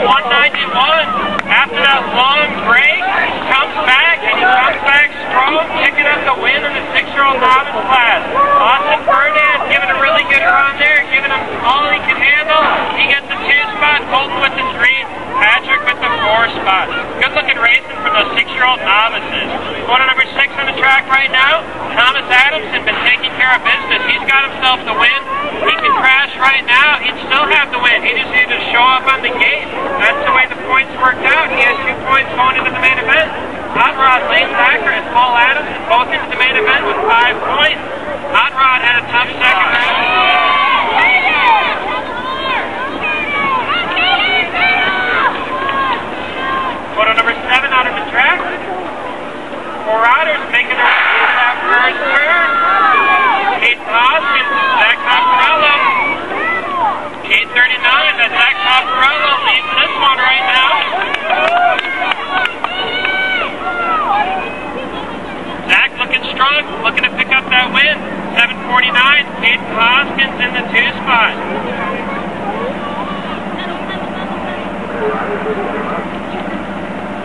191. After that long break, comes back, and he comes back strong, picking up the win in the 6-year-old novice class. Austin Ferdinand giving a really good run there, giving him all he can handle. He gets the 2 spot, Colton with the 3, Patrick with the 4 spot. Good looking racing from those 6-year-old novices. Going to number 6 on the track right now, Thomas Adamson been taking care of business. He's got himself the win. He can crash right now. He'd still have the win. He just needed to show up on the gate. That's the way the points worked out. He has 2 points going into the main event. Hot Rod, Lane Thacker, and Paul Adams both into the main event with 5 points. Hot Rod had a tough second round. Photo number 7 out of the track. 4 riders making their way to that first turn. Kate Hoskins, Zach Copperello. 8:39, that's Zach Copperello leads this one right now. Zach looking strong, looking to pick up that win. 7:49, Kate Hoskins in the 2 spot.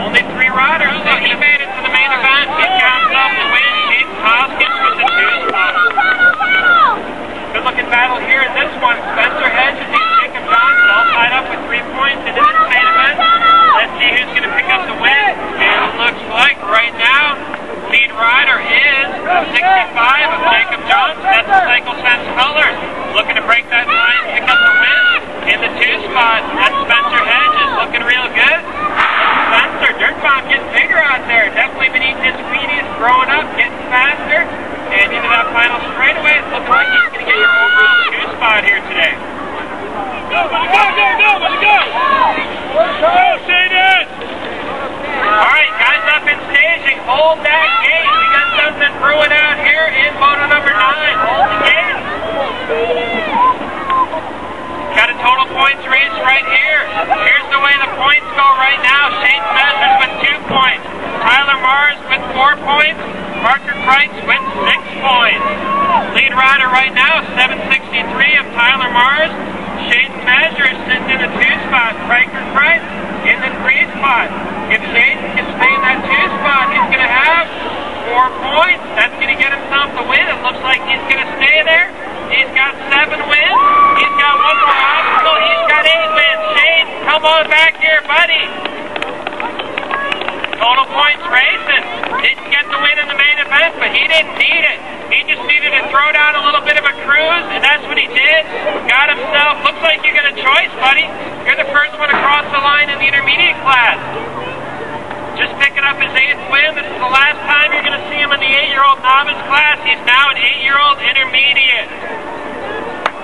Only 3 riders, so he made it to the main event. He's got himself the win. Kate Hoskins with the 2 spot. Good looking battle here in this one. Spencer Hedges and Jacob Johnson all tied up with 3 points into this main event. Let's see who's going to pick up the win. And it looks like right now, lead rider is 65 of Jacob Johnson. That's the Cycle Sense Colors. Looking to break that line, pick up the win. In the 2 spot, that's Spencer Hedges looking real good. Spencer, Dirt Bomb getting bigger out there. Definitely been eating his Wheaties, growing up, getting faster. And into that final straightaway, it's looking like he's going to get your overall 2 spot here today. Go, buddy, go, go, go, buddy, go! Go, Shayden! Alright, guys up in staging, hold that gate. We got something brewing out here in moto number 9. Hold the gate. Got a total points race right here. Here's the way the points go right now. Shane Measures with 2 points. Tyler Mars with 4 points. Parker Kreitz with 6 points. Lead rider right now, 763 of Tyler Mars. Shane Measures sitting in the 2 spot. Parker Kreitz in the 3 spot. If Shane can stay in that 2 spot, he's going to have 4 points. That's going to get himself the win. It looks like he's going to stay there. He's got 7 wins. He's got 1 more obstacle. He's got 8 wins. Shane, come on back here, buddy. Total points racing. Didn't get the win in the main event, but he didn't need it. He just needed to throw down a little bit of a cruise, and that's what he did. Got himself, looks like you got a choice, buddy. You're the first one across the line in the intermediate class. Just picking up his 8th win. This is the last time you're going to see him in the 8-year-old novice class. He's now an 8-year-old intermediate.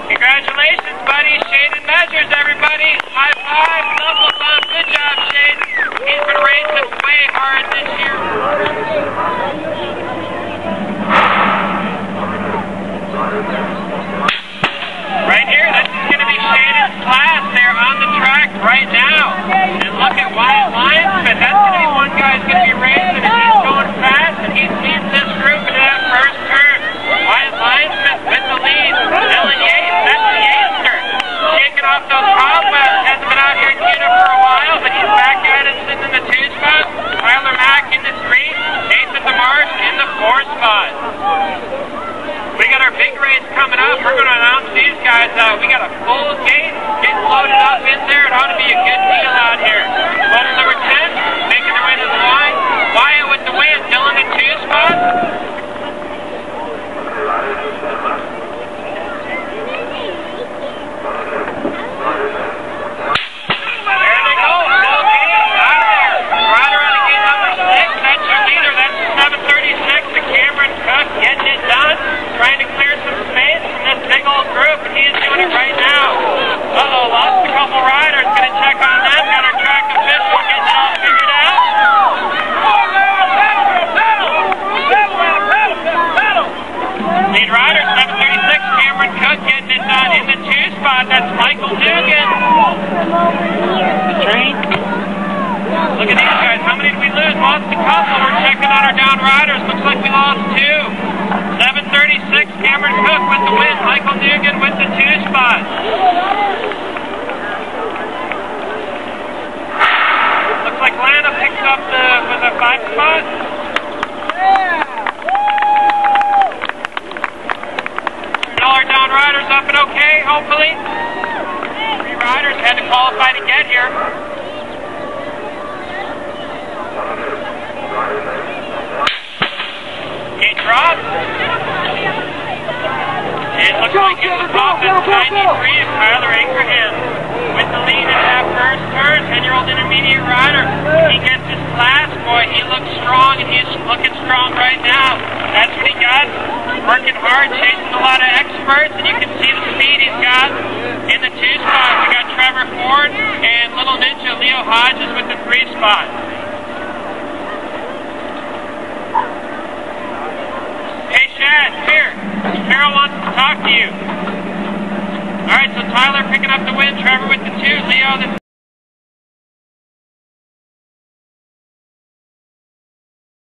Congratulations, buddy. Shane Measures, everybody. High five. Double thumb. Good job, Shane. He's been racing way hard this year. Right here, this is going to be Shane's class there on the track right now. And look at Wyatt Linesmith. That's going to be one guy who's going to be racing, and he's going fast, and he's leading this group into that first turn. Wyatt Linesmith with the lead. Ellen Yates, that's the Yaster. Shaking off those cobwebs. Hasn't been out here in Canada for a while, but he's back at it, sitting in the 2 spot. Tyler Mack in the 3. Nathan DeMarsh in the 4 spot. We got our big race coming up. We're going to announce these guys out. We got a full gate getting loaded up in there. It ought to be a good deal out here. Motor number 10 making their way to the line. Wyatt with the win. Dylan in 2 spots. There they go. Full gate out of there. Rider out of gate number 6. That's your leader. That's 736 to Cameron Cook getting it done. Trying to clear some space from this big old group, and he is doing it right now. Uh-oh, lost a couple riders. Going to check on them. Got our track official getting it all figured out. Lead rider, 736, Cameron Cook getting it done in the 2 spot. That's Michael Dugan. The train. Look at these guys. How many did we lose? Lost a couple. We're checking on our down riders. Looks like we lost 2. 736, Cameron Cook with the win. Michael Dugan with the 2 spot. hopefully. 3 riders had to qualify to get here. Okay, drop. It looks like it was off at 93 of Tyler Abraham. With the lead in that first turn, 10-year-old intermediate rider. He gets his class, boy. He looks strong, and he's looking strong right now. That's what he got. Working hard, chasing a lot of experts, and you can see the speed he's got in the 2 spot. We got Trevor Ford and Little Ninja Leo Hodges with the 3 spot. Hey, Shad, here. Carol wants to talk to you. All right, so Tyler picking up the win, Trevor with the 2, Leo the